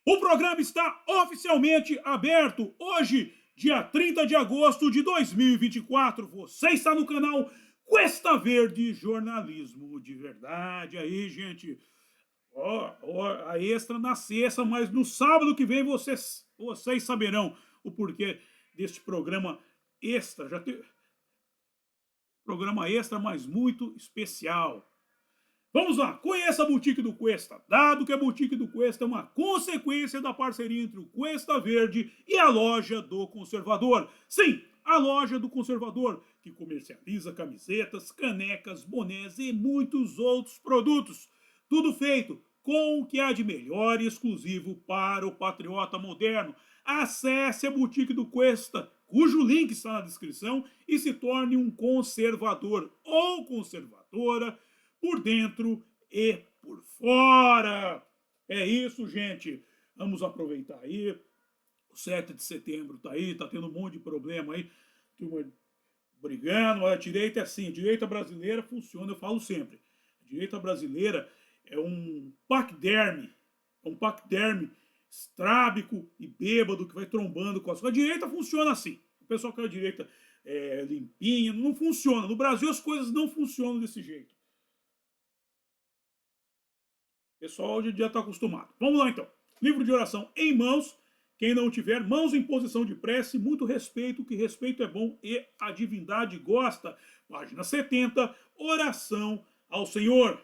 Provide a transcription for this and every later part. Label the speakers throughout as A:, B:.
A: O programa está oficialmente aberto hoje, dia 30 de agosto de 2024. Você está no canal Cuesta Verde Jornalismo de Verdade. Aí, gente, a extra na sexta, mas no sábado que vem vocês saberão o porquê deste programa extra. Já tem programa extra, mas muito especial. Vamos lá, conheça a Boutique do Cuesta. Dado que a Boutique do Cuesta é uma consequência da parceria entre o Cuesta Verde e a Loja do Conservador. Sim, a Loja do Conservador, que comercializa camisetas, canecas, bonés e muitos outros produtos. Tudo feito com o que há de melhor e exclusivo para o patriota moderno. Acesse a Boutique do Cuesta, cujo link está na descrição, e se torne um conservador ou conservadora por dentro e por fora. É isso, gente. Vamos aproveitar aí. O 7 de setembro tá aí, tá tendo um monte de problema aí. Turma brigando. A direita é assim, a direita brasileira funciona, eu falo sempre. A direita brasileira é um paquiderme estrábico e bêbado que vai trombando com as... A direita funciona assim. O pessoal que é a direita limpinha, não funciona. No Brasil as coisas não funcionam desse jeito. O pessoal hoje em dia está acostumado. Vamos lá então. Livro de oração em mãos. Quem não tiver, mãos em posição de prece, muito respeito, que respeito é bom e a divindade gosta. Página 70, oração ao Senhor.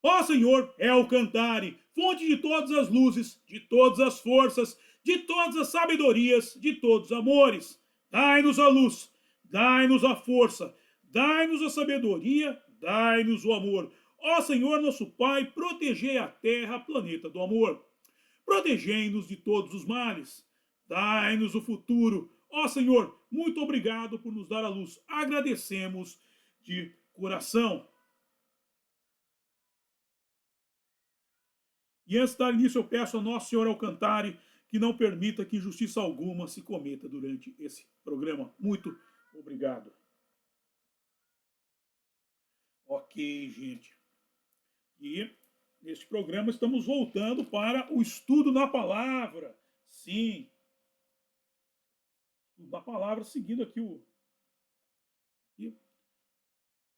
A: Ó Senhor, é o cantare, fonte de todas as luzes, de todas as forças, de todas as sabedorias, de todos os amores. Dai-nos a luz, dai-nos a força, dai-nos a sabedoria, dai-nos o amor. Ó Senhor, nosso Pai, protegei a terra, planeta do amor. Protegei-nos de todos os males. Dai-nos o futuro. Ó Senhor, muito obrigado por nos dar a luz. Agradecemos de coração. E antes de dar início, eu peço a Nossa Senhora Alcantare que não permita que injustiça alguma se cometa durante esse programa. Muito obrigado. Ok, gente. E neste programa estamos voltando para o estudo na palavra. Sim. Estudo da palavra, seguindo aqui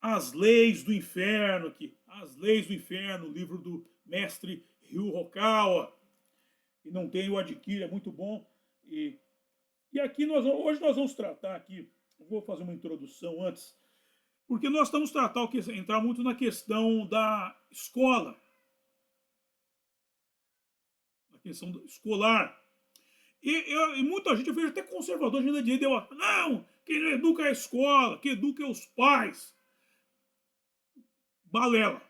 A: as leis do inferno aqui. As leis do inferno, livro do mestre Ryu Hokawa. E não tem o adquire, é muito bom. E aqui hoje nós vamos tratar aqui, eu vou fazer uma introdução antes, porque nós estamos tratando, entrar muito na questão da escola, na questão escolar. E muita gente, eu vejo até conservador, gente da direita, não, quem não educa é a escola, quem educa é os pais. Balela.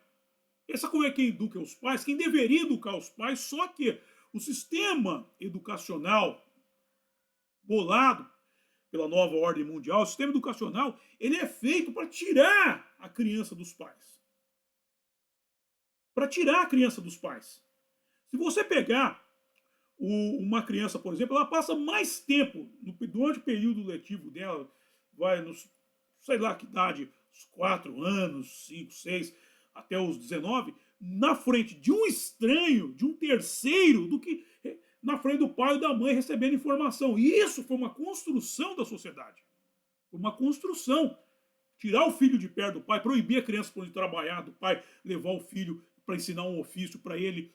A: Essa como é quem educa os pais, quem deveria educar os pais, só que o sistema educacional bolado pela nova ordem mundial, o sistema educacional, ele é feito para tirar a criança dos pais. Para tirar a criança dos pais. Se você pegar uma criança, por exemplo, ela passa mais tempo durante o período letivo dela, vai nos, sei lá que idade, uns 4 anos, 5, 6, até os 19, na frente de um estranho, de um terceiro, do que na frente do pai ou da mãe recebendo informação. E isso foi uma construção da sociedade. Foi uma construção. Tirar o filho de perto do pai, proibir a criança de trabalhar, do pai levar o filho para ensinar um ofício para ele.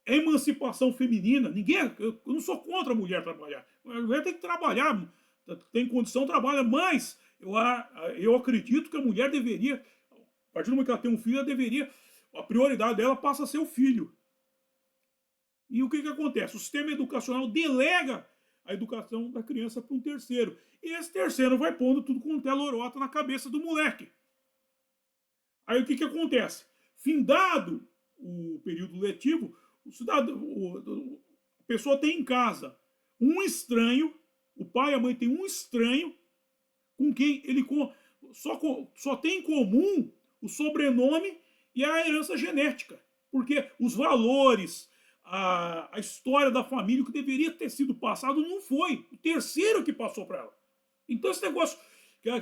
A: É emancipação feminina. Eu não sou contra a mulher trabalhar. A mulher tem que trabalhar, tem condição, trabalha, mas eu acredito que a mulher deveria, a partir do momento que ela tem um filho, ela deveria, a prioridade dela passa a ser o filho. E o que acontece? O sistema educacional delega a educação da criança para um terceiro. E esse terceiro vai pondo tudo com lorota na cabeça do moleque. Aí o que acontece? Findado o período letivo, a pessoa tem em casa um estranho, o pai e a mãe tem um estranho com quem ele só tem em comum o sobrenome e a herança genética. Porque os valores, a história da família, o que deveria ter sido passado, não foi. O terceiro que passou para ela. Então esse negócio, que a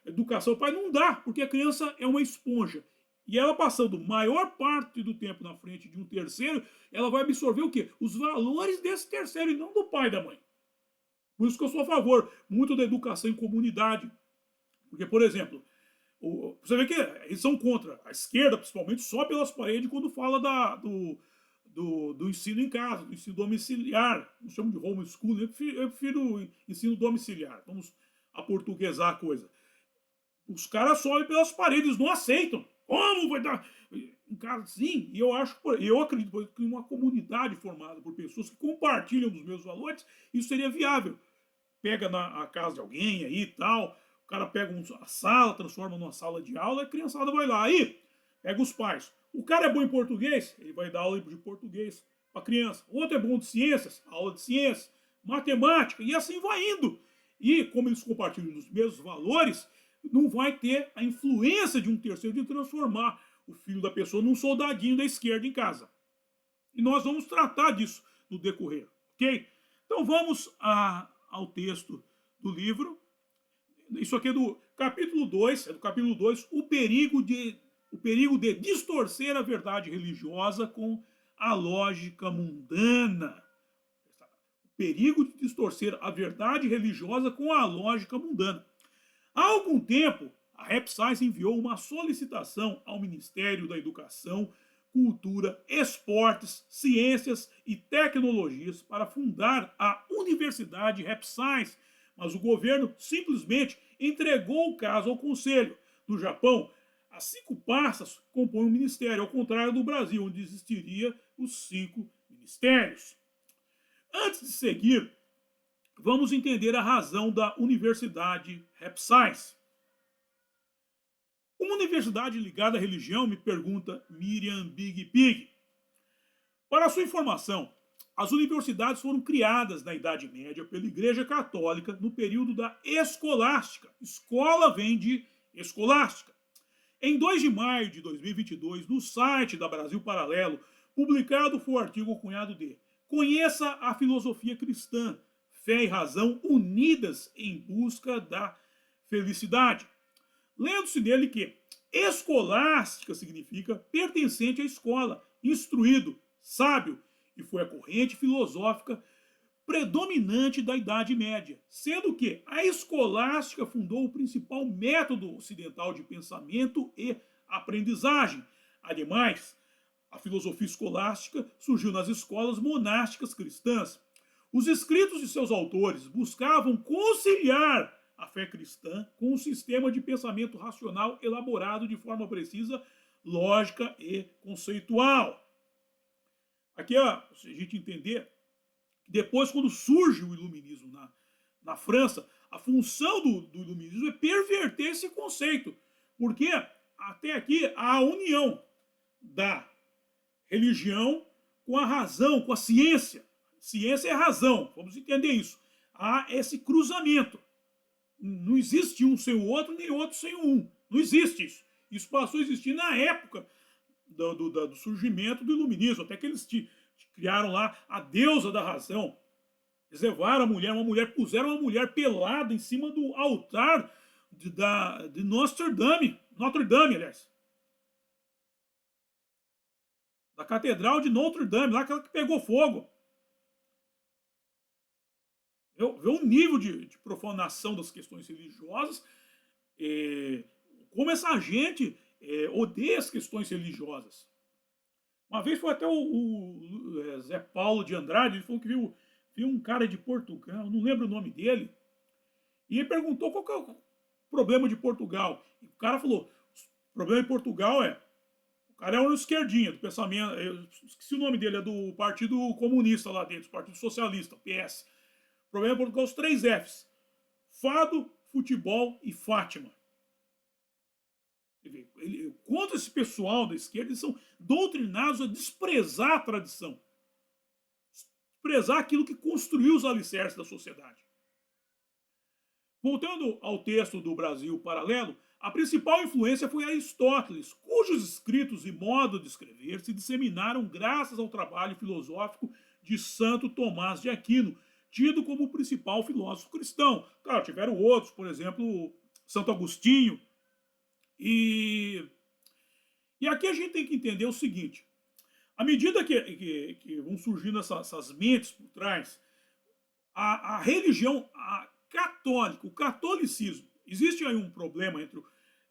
A: educação, pai, não dá, porque a criança é uma esponja. E ela passando maior parte do tempo na frente de um terceiro, ela vai absorver o quê? Os valores desse terceiro e não do pai e da mãe. Por isso que eu sou a favor muito da educação em comunidade. Porque, por exemplo, você vê que eles são contra. A esquerda, principalmente, só pelas paredes quando fala do ensino em casa, do ensino domiciliar. Não chamo de homeschooling, eu prefiro ensino domiciliar. Vamos aportuguesar a coisa. Os caras sobem pelas paredes, não aceitam. Como vai dar? Em casa, sim, e eu acredito que uma comunidade formada por pessoas que compartilham dos meus valores, isso seria viável. Pega a casa de alguém aí e tal, o cara pega a sala, transforma numa sala de aula, e a criançada vai lá. Aí, pega os pais. O cara é bom em português, ele vai dar aula de português para a criança. O outro é bom de ciências, aula de ciências, matemática, e assim vai indo. E como eles compartilham os mesmos valores, não vai ter a influência de um terceiro de transformar o filho da pessoa num soldadinho da esquerda em casa. E nós vamos tratar disso no decorrer, ok? Então vamos ao texto do livro. Isso aqui é do capítulo 2, o perigo de distorcer a verdade religiosa com a lógica mundana. O perigo de distorcer a verdade religiosa com a lógica mundana. Há algum tempo, a Rap Science enviou uma solicitação ao Ministério da Educação, Cultura, Esportes, Ciências e Tecnologias para fundar a Universidade Rap Science, mas o governo simplesmente entregou o caso ao Conselho. No Japão, as 5 passas compõem o ministério, ao contrário do Brasil, onde existiria os 5 ministérios. Antes de seguir, vamos entender a razão da Universidade Rap Science. Uma universidade ligada à religião, me pergunta Miriam Big Pig. Para sua informação, as universidades foram criadas na Idade Média pela Igreja Católica no período da Escolástica. Escola vem de escolástica. Em 2 de maio de 2022, no site da Brasil Paralelo, publicado foi o artigo cunhado de Conheça a filosofia cristã, fé e razão unidas em busca da felicidade. Lendo-se nele que escolástica significa pertencente à escola, instruído, sábio, e foi a corrente filosófica predominante da Idade Média, sendo que a escolástica fundou o principal método ocidental de pensamento e aprendizagem. Ademais, a filosofia escolástica surgiu nas escolas monásticas cristãs. Os escritos de seus autores buscavam conciliar a fé cristã com um sistema de pensamento racional elaborado de forma precisa, lógica e conceitual. Aqui, ó, se a gente entender, depois, quando surge o iluminismo na França, a função do iluminismo é perverter esse conceito, porque até aqui há a união da religião com a razão, com a ciência. Ciência é razão, vamos entender isso. Há esse cruzamento. Não existe um sem o outro, nem outro sem o um. Não existe isso. Isso passou a existir na época do surgimento do iluminismo, até que eles criaram lá a deusa da razão. Eles levaram uma mulher, puseram uma mulher pelada em cima do altar de Notre Dame, aliás. Da Catedral de Notre Dame, lá aquela que pegou fogo. Vê o nível de profanação das questões religiosas, como essa gente odeia as questões religiosas. Uma vez foi até o Zé Paulo de Andrade, ele falou que viu um cara de Portugal, não lembro o nome dele, e ele perguntou qual que é o problema de Portugal. E o cara falou, o problema de Portugal o cara é um esquerdinha do pensamento, eu esqueci o nome dele, é do Partido Comunista lá dentro, Partido Socialista, PS. O problema é Portugal, os 3 Fs. Fado, futebol e Fátima. Contra esse pessoal da esquerda, eles são doutrinados a desprezar a tradição. Desprezar aquilo que construiu os alicerces da sociedade. Voltando ao texto do Brasil Paralelo, a principal influência foi Aristóteles, cujos escritos e modo de escrever se disseminaram graças ao trabalho filosófico de Santo Tomás de Aquino, tido como o principal filósofo cristão. Claro, tiveram outros, por exemplo, Santo Agostinho. E E aqui a gente tem que entender o seguinte, à medida que vão surgindo essas mentes por trás, a religião católica, o catolicismo, existe aí um problema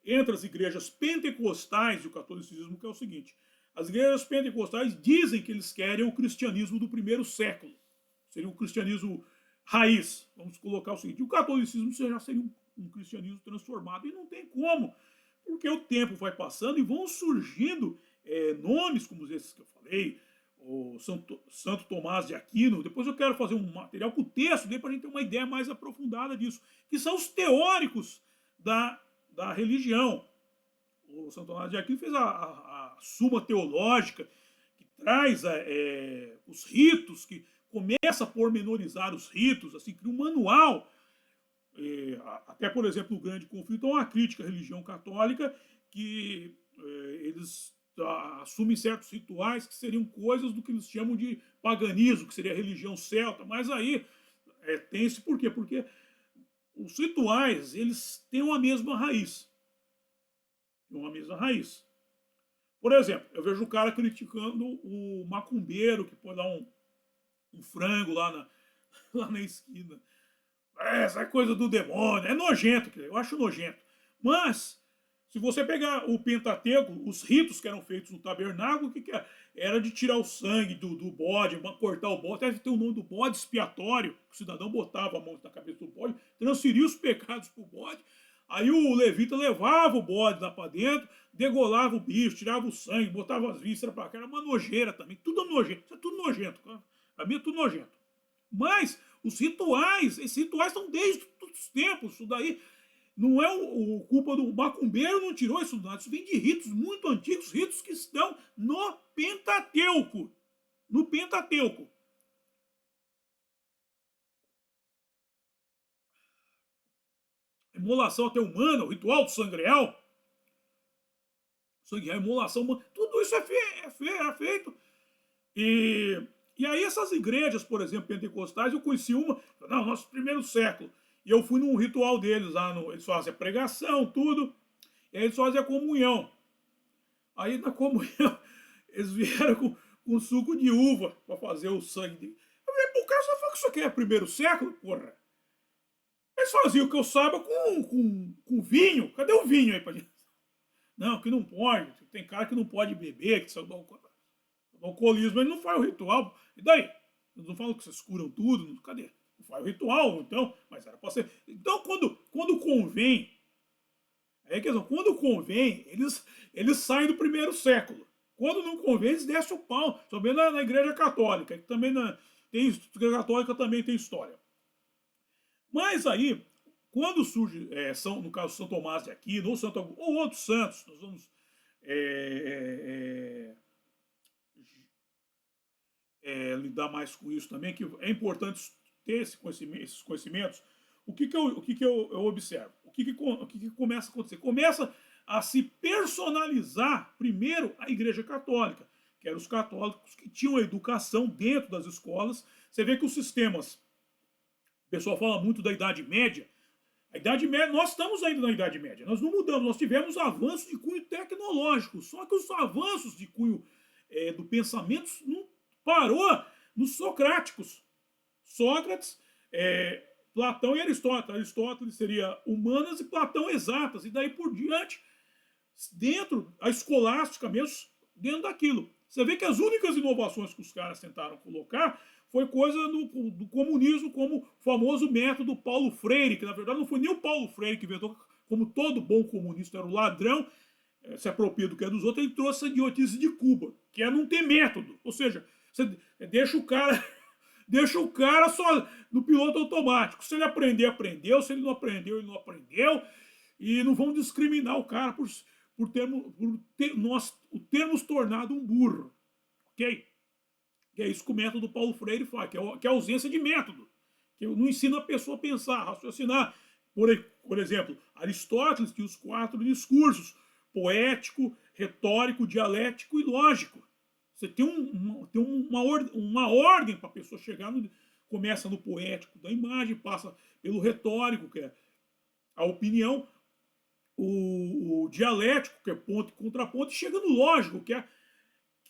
A: entre as igrejas pentecostais e o catolicismo, que é o seguinte, as igrejas pentecostais dizem que eles querem o cristianismo do primeiro século, seria o cristianismo raiz, vamos colocar o seguinte, o catolicismo já seria um cristianismo transformado, e não tem como, porque o tempo vai passando e vão surgindo nomes como esses que eu falei, o Santo Tomás de Aquino. Depois eu quero fazer um material com o texto para a gente ter uma ideia mais aprofundada disso, que são os teóricos da religião. O Santo Tomás de Aquino fez a Suma Teológica, que traz os ritos, que começa a pormenorizar os ritos, assim, cria um manual. Até, por exemplo, o Grande Conflito é uma crítica à religião católica, que eles assumem certos rituais que seriam coisas do que eles chamam de paganismo, que seria a religião celta, mas aí tem esse porquê, porque os rituais, eles têm uma mesma raiz. Tem uma mesma raiz. Por exemplo, eu vejo o cara criticando o macumbeiro, que põe lá um frango lá na esquina. Essa é coisa do demônio, é nojento, eu acho nojento. Mas, se você pegar o Pentateuco, os ritos que eram feitos no tabernáculo, o que era? Era de tirar o sangue do bode, cortar o bode, até ter o nome do bode expiatório, que o cidadão botava a mão na cabeça do bode, transferia os pecados para o bode, aí o levita levava o bode lá para dentro, degolava o bicho, tirava o sangue, botava as vísceras para cá, era uma nojeira também, tudo nojento, isso é tudo nojento, para mim é tudo nojento. Mas os rituais, esses rituais estão desde os tempos, isso daí não é o culpa do macumbeiro, não tirou isso, não. Isso vem de ritos muito antigos, ritos que estão no Pentateuco. No Pentateuco. Imolação até humana, o ritual do sangreal. Sangue, a imolação humana, tudo isso é feito. E aí essas igrejas, por exemplo, pentecostais, eu conheci uma, nosso primeiro século. E eu fui num ritual deles lá, eles fazem a pregação, tudo, e aí eles fazem a comunhão. Aí na comunhão, eles vieram com suco de uva para fazer o sangue dele. Eu falei, pô, o cara só falou que isso aqui é primeiro século, porra. Eles faziam o que eu saiba com vinho. Cadê o vinho aí pra gente? Não, que não pode. Tem cara que não pode beber, que são do alcoolismo, ele não faz o ritual. E daí? Eles não falam que vocês curam tudo? Cadê? Faz o ritual, então, mas era para ser. Então, quando convém, quando convém, eles saem do primeiro século. Quando não convém, eles descem o pau. Também na Igreja Católica, que também a Igreja Católica também tem história. Mas aí, quando surge, no caso São Tomás de Aquino, ou outros santos, nós vamos lidar mais com isso também, que é importante ter esses conhecimentos. O que eu observo? O que começa a acontecer? Começa a se personalizar, primeiro, a Igreja Católica, que eram os católicos que tinham a educação dentro das escolas. Você vê que os sistemas, o pessoal fala muito da Idade Média. A Idade Média, nós estamos ainda na Idade Média, nós não mudamos, nós tivemos avanços de cunho tecnológico, só que os avanços de cunho do pensamento não parou nos socráticos. Sócrates, Platão e Aristóteles. Aristóteles seria humanas e Platão exatas, e daí por diante, dentro, a escolástica mesmo, dentro daquilo. Você vê que as únicas inovações que os caras tentaram colocar foi coisa do comunismo, como o famoso método Paulo Freire, que na verdade não foi nem o Paulo Freire que inventou, como todo bom comunista era o ladrão, se apropria do que é dos outros, ele trouxe essa idiotice de Cuba, que é não ter método. Ou seja, você deixa o cara só no piloto automático. Se ele aprender, aprendeu. Se ele não aprendeu, ele não aprendeu. E não vamos discriminar o cara por termos tornado um burro. Ok? Que é isso que o método Paulo Freire faz, que é a ausência de método. Que não ensina a pessoa a pensar, a raciocinar. Por exemplo, Aristóteles tinha os 4 discursos: poético, retórico, dialético e lógico. Você tem uma ordem para a pessoa chegar. Começa no poético da imagem, passa pelo retórico, que é a opinião, o dialético, que é ponto e contraponto, e chega no lógico, que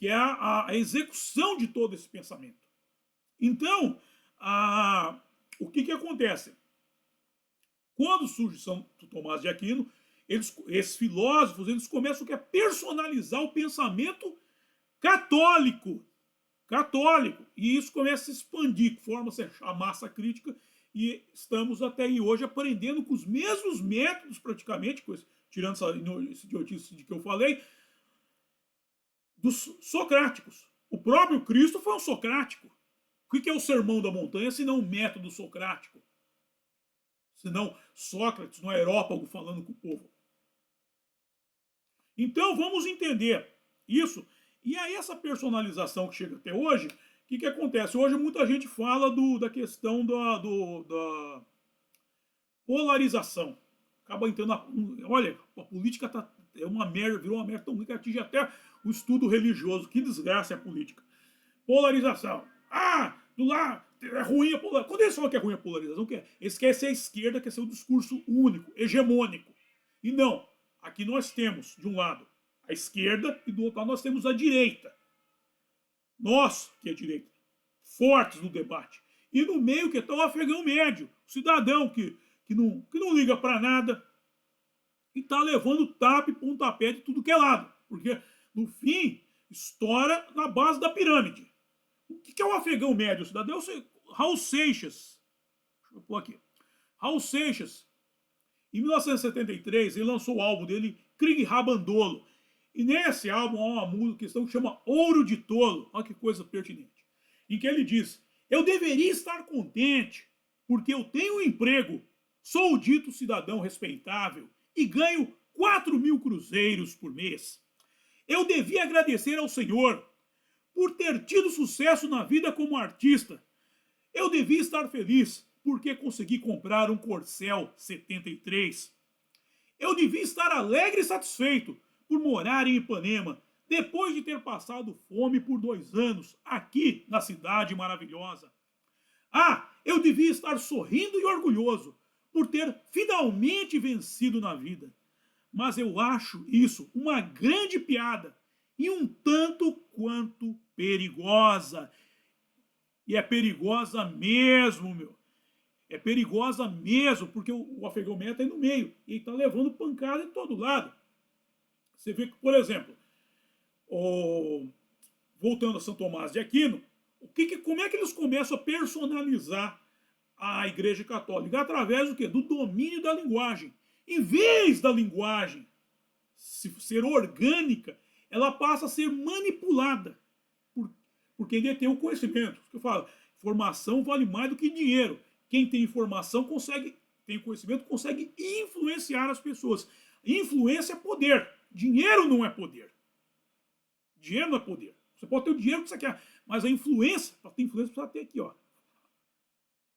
A: é a execução de todo esse pensamento. Então, o que acontece? Quando surge Santo Tomás de Aquino, esses filósofos eles começam a personalizar o pensamento católico. E isso começa a se expandir, forma-se a massa crítica, e estamos até aí hoje aprendendo com os mesmos métodos, praticamente, tirando esse idiotice de que eu falei, dos socráticos. O próprio Cristo foi um socrático. O que é o Sermão da Montanha, se não um método socrático? Se não Sócrates, no aerópago, falando com o povo. Então, vamos entender isso. E aí, essa personalização que chega até hoje, o que acontece? Hoje, muita gente fala da questão da polarização. Acaba entrando... olha, a política é uma merda, virou uma merda tão ruim que atinge até o estudo religioso. Que desgraça é a política. Polarização. Do lado é ruim a polarização. Quando eles falam que é ruim a polarização, eles querem ser a esquerda, quer ser um discurso único, hegemônico. E não. Aqui nós temos, de um lado, a esquerda e do outro lado nós temos a direita. Nós, que é a direita, fortes no debate. E no meio que está o afegão médio, o cidadão que não liga para nada e está levando tapa e pontapé de tudo que é lado. Porque, no fim, estoura na base da pirâmide. O que é o afegão médio? O cidadão Raul Seixas. Deixa eu pôr aqui. Raul Seixas, em 1973, ele lançou o álbum dele, Krieg Rabandolo. E nesse álbum há uma música que chama Ouro de Tolo. Olha que coisa pertinente. Em que ele diz: eu deveria estar contente porque eu tenho um emprego, sou o dito cidadão respeitável e ganho 4.000 cruzeiros por mês. Eu devia agradecer ao Senhor por ter tido sucesso na vida como artista. Eu devia estar feliz porque consegui comprar um Corcel 73. Eu devia estar alegre e satisfeito por morar em Ipanema, depois de ter passado fome por 2 anos aqui na cidade maravilhosa. Eu devia estar sorrindo e orgulhoso por ter finalmente vencido na vida. Mas eu acho isso uma grande piada e um tanto quanto perigosa. E é perigosa mesmo, meu. É perigosa mesmo, porque o afegão médio está aí no meio. E ele está levando pancada de todo lado. Você vê que, por exemplo, voltando a São Tomás de Aquino, como é que eles começam a personalizar a Igreja Católica? Através do quê? Do domínio da linguagem. Em vez da linguagem ser orgânica, ela passa a ser manipulada por quem detém o conhecimento. Eu falo, informação vale mais do que dinheiro. Quem tem informação tem conhecimento, consegue influenciar as pessoas. Influência é poder. Dinheiro não é poder. Dinheiro não é poder. Você pode ter o dinheiro que você quer, mas a influência, para ter influência, precisa ter aqui, ó.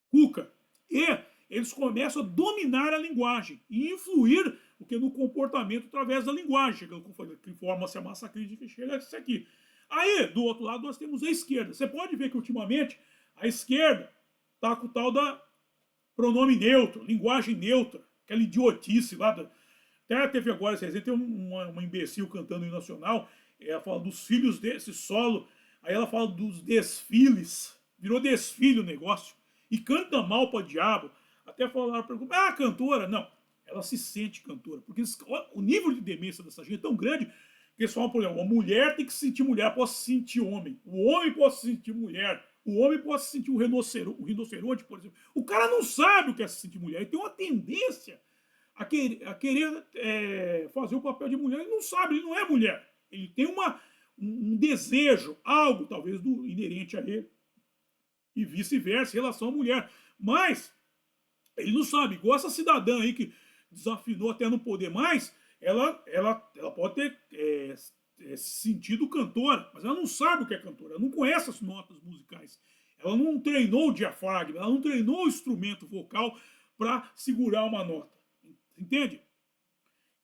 A: Cuca. E eles começam a dominar a linguagem e influir no comportamento através da linguagem. Que forma-se a massa crítica e chega a isso aqui. Aí, do outro lado, nós temos a esquerda. Você pode ver que, ultimamente, a esquerda está com o tal da pronome neutro, linguagem neutra, aquela idiotice lá. Até teve agora, tem uma imbecil cantando em nacional, ela fala dos filhos desse solo, aí ela fala dos desfiles, virou desfile o negócio, e canta mal para diabo. Até falaram para ela, cantora. Não, ela se sente cantora, porque o nível de demência dessa gente é tão grande que eles falam, por exemplo, a mulher tem que se sentir mulher, pode se sentir homem, o homem pode se sentir mulher, o homem pode se sentir um rinoceronte, por exemplo. O cara não sabe o que é se sentir mulher, ele tem uma tendência a querer fazer o papel de mulher, ele não sabe, ele não é mulher. Ele tem um desejo, algo talvez inerente a ele, e vice-versa em relação à mulher. Mas ele não sabe, igual essa cidadã aí que desafinou até não poder mais, ela pode ter sentido cantora, mas ela não sabe o que é cantora, ela não conhece as notas musicais, ela não treinou o diafragma, ela não treinou o instrumento vocal para segurar uma nota, entende?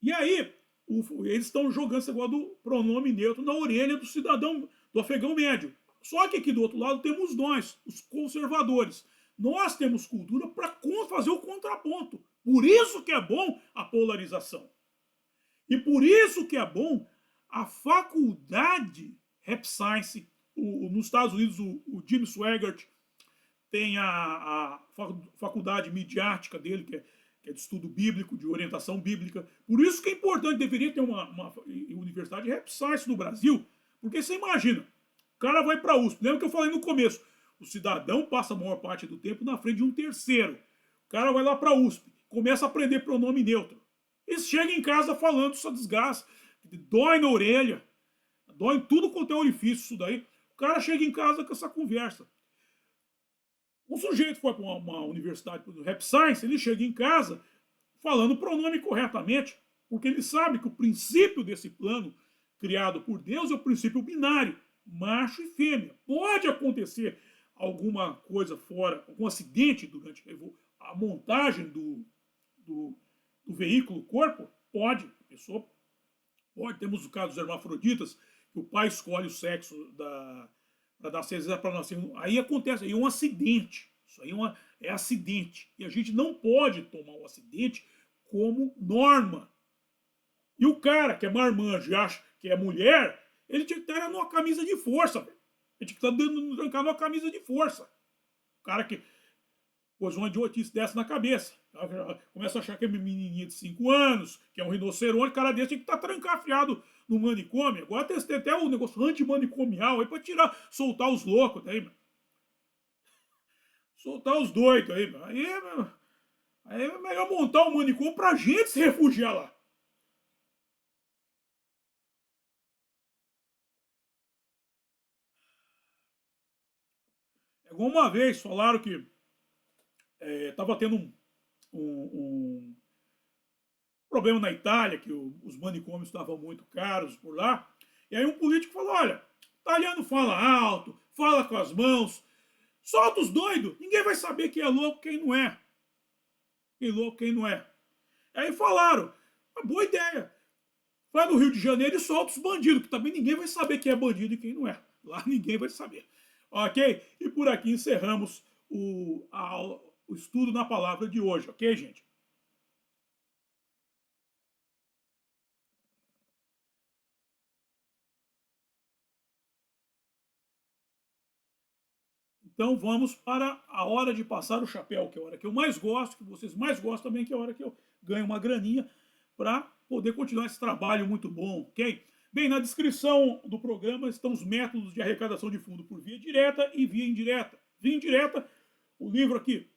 A: E aí, eles estão jogando esse negócio do pronome neutro na orelha do cidadão, do afegão médio. Só que aqui do outro lado temos nós, os conservadores. Nós temos cultura para fazer o contraponto. Por isso que é bom a polarização. E por isso que é bom a faculdade Rap Science, nos Estados Unidos, o Jim Swaggart tem a faculdade midiática dele, que é de estudo bíblico, de orientação bíblica. Por isso que é importante, deveria ter uma universidade de Rap Science no Brasil, porque você imagina, o cara vai para a USP, lembra que eu falei no começo, o cidadão passa a maior parte do tempo na frente de um terceiro. O cara vai lá para a USP, começa a aprender pronome neutro. E chega em casa falando essa desgraça, dói na orelha, dói em tudo quanto é orifício isso daí. O cara chega em casa com essa conversa. O sujeito foi para uma universidade do Rap Science, ele chega em casa falando o pronome corretamente, porque ele sabe que o princípio desse plano criado por Deus é o princípio binário, macho e fêmea. Pode acontecer alguma coisa fora, algum acidente durante a montagem do veículo, corpo? Pode, a pessoa pode. Temos o caso dos hermafroditas, que o pai escolhe o sexo para dar cesárea para nascer. Aí acontece, aí é um acidente. Isso aí é acidente. E a gente não pode tomar o acidente como norma. E o cara que é marmanjo e acha que é mulher, ele tinha que estar numa camisa de força, velho. Ele tinha que estar trancado numa camisa de força. O cara que pôs uma idiotice dessa na cabeça. Começa a achar que é uma menininha de 5 anos, que é um rinoceronte, cara desse tem que estar trancafiado no manicômio. Agora tem até o negócio antimanicomial aí pra soltar os loucos daí, mano. Soltar os doidos aí, mano. Aí é melhor montar um manicômio pra gente se refugiar lá. É igual uma vez falaram que tava tendo um problema na Itália, que os manicômios estavam muito caros por lá. E aí um político falou, olha, italiano fala alto, fala com as mãos, solta os doidos, ninguém vai saber quem é louco, quem não é. Quem é louco, quem não é. Aí falaram, uma boa ideia. Vai no Rio de Janeiro e solta os bandidos, que também ninguém vai saber quem é bandido e quem não é. Lá ninguém vai saber. Ok? E por aqui encerramos o estudo na palavra de hoje, ok, gente? Então vamos para a hora de passar o chapéu, que é a hora que eu mais gosto, que vocês mais gostam também, que é a hora que eu ganho uma graninha para poder continuar esse trabalho muito bom, ok? Bem, na descrição do programa estão os métodos de arrecadação de fundo por via direta e via indireta. Via indireta, o livro aqui,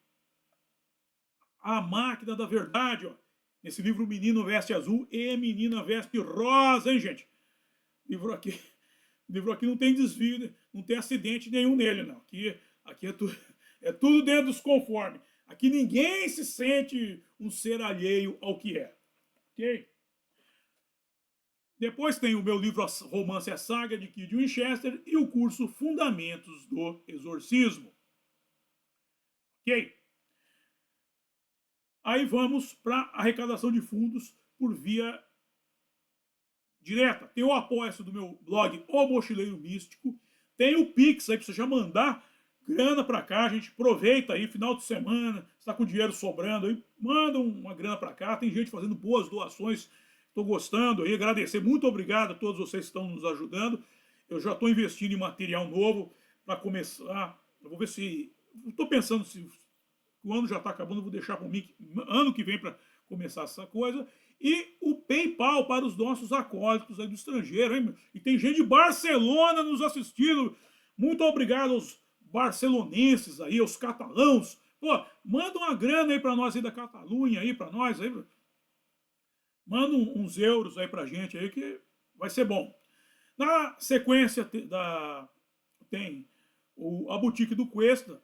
A: A Máquina da Verdade, ó. Nesse livro, Menino Veste Azul e Menina Veste Rosa, hein, gente? Livro aqui não tem desvio, né? Não tem acidente nenhum nele, não. Aqui é tudo dentro dos conformes. Aqui ninguém se sente um ser alheio ao que é. Ok? Depois tem o meu livro Romance a Saga, de Kid Winchester, e o curso Fundamentos do Exorcismo. Ok? Aí vamos para arrecadação de fundos por via direta. Tem o apoio do meu blog O Mochileiro Místico. Tem o Pix aí para você já mandar grana para cá. A gente aproveita aí, final de semana, está com dinheiro sobrando aí, manda uma grana para cá. Tem gente fazendo boas doações. Estou gostando aí, agradecer. Muito obrigado a todos vocês que estão nos ajudando. Eu já estou investindo em material novo para começar. Eu vou ver se. Estou pensando se o ano já está acabando, eu vou deixar para o ano que vem para começar essa coisa. E o PayPal para os nossos acólitos aí do estrangeiro, hein? E tem gente de Barcelona nos assistindo. Muito obrigado aos barcelonenses aí, aos catalãos. Pô, manda uma grana aí para nós aí da Catalunha aí, para nós aí. Manda uns euros aí pra gente aí que vai ser bom. Na sequência tem a boutique do Cuesta,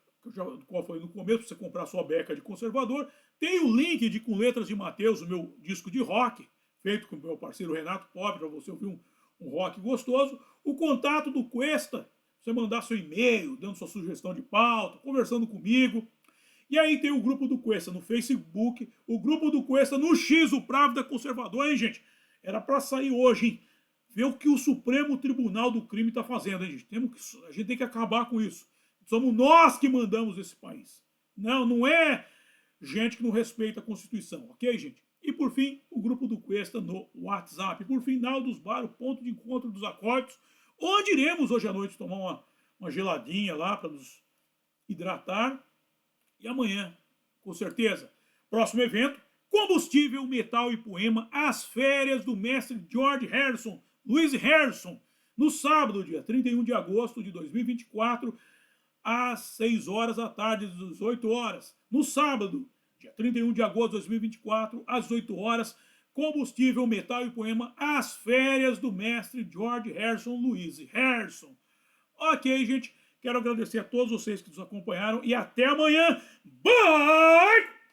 A: qual foi no começo, para você comprar sua beca de conservador. Tem o link com letras de Mateus, o meu disco de rock, feito com o meu parceiro Renato Pobre, para você ouvir um rock gostoso. O contato do Cuesta, você mandar seu e-mail, dando sua sugestão de pauta, conversando comigo. E aí tem o grupo do Cuesta no Facebook, o grupo do Cuesta no X, o Pravda Conservador, hein, gente? Era para sair hoje, hein? Ver o que o Supremo Tribunal do Crime está fazendo, hein, gente? A gente tem que acabar com isso. Somos nós que mandamos esse país. Não é gente que não respeita a Constituição, ok, gente? E, por fim, o grupo do Cuesta no WhatsApp. Por fim, Naldos Bar, o ponto de encontro dos acólitos, onde iremos hoje à noite tomar uma geladinha lá para nos hidratar. E amanhã, com certeza, próximo evento, Combustível, Metal e Poema, as férias do mestre George Harrison, Luiz Harrison, no sábado, dia 31 de agosto de 2024, às 6 horas da tarde, às 18 horas. No sábado, dia 31 de agosto de 2024, às 8 horas, Combustível, Metal e Poema, as férias do mestre George Harrison, Luiz Harrison. Ok, gente, quero agradecer a todos vocês que nos acompanharam e até amanhã. Bye!